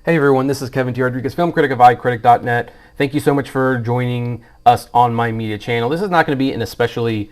Hey everyone, this is Kevin T. Rodriguez, film critic of iCritic.net. Thank you so much for joining us on my media channel. This is not going to be an especially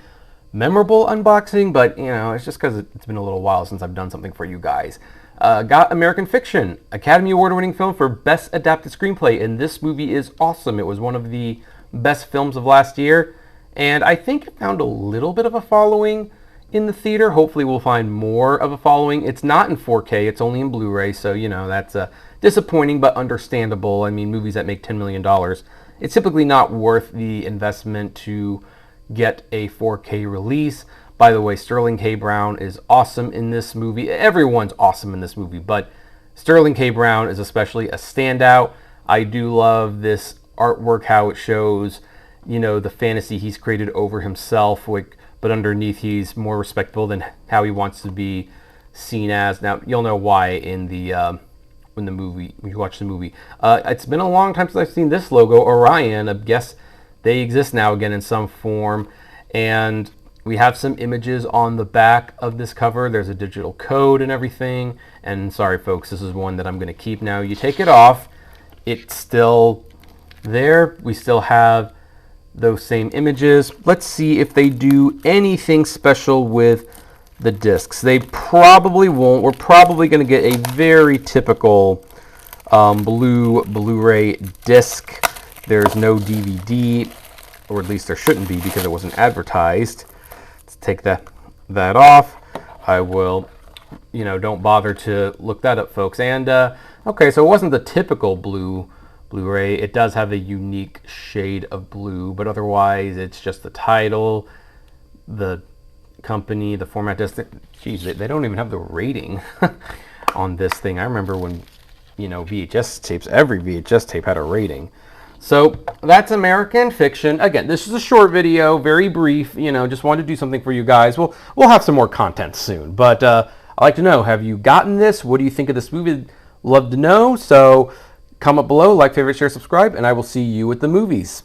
memorable unboxing, but it's just because it's been a little while since I've done something for you guys. Got American Fiction, Academy Award-winning film for Best Adapted Screenplay, and this movie is awesome. It was one of the best films of last year, and I think it found a little bit of a following in the theater. Hopefully we'll find more of a following. It's not in 4K, it's only in Blu-ray, so that's disappointing but understandable. I mean, movies that make $10 million, it's typically not worth the investment to get a 4K release. By the way, Sterling K. Brown is awesome in this movie. Everyone's awesome in this movie, but Sterling K. Brown is especially a standout. I do love this artwork, how it shows, the fantasy he's created over himself, but underneath he's more respectable than how he wants to be seen as. Now, you'll know why in the when you watch the movie. It's been a long time since I've seen this logo, Orion. I guess they exist now again in some form. And we have some images on the back of this cover. There's a digital code and everything. And sorry, folks, this is one that I'm going to keep now. You take it off, it's still there. We still have those same images. Let's see if they do anything special with the discs. They probably won't. We're probably going to get a very typical Blu-ray disc. There's no DVD, or at least there shouldn't be because it wasn't advertised. Let's take that off. I will, don't bother to look that up, folks. And okay, so it wasn't the typical Blu-ray. It does have a unique shade of blue, but otherwise it's just the title, the company, the format disc. Geez, they don't even have the rating on this thing. I remember when, VHS tapes, every VHS tape had a rating. So that's American Fiction. Again, this is a short video, very brief, just wanted to do something for you guys. We'll have some more content soon, but I'd like to know, have you gotten this? What do you think of this movie? Love to know. So comment below, like, favorite, share, subscribe, and I will see you at the movies.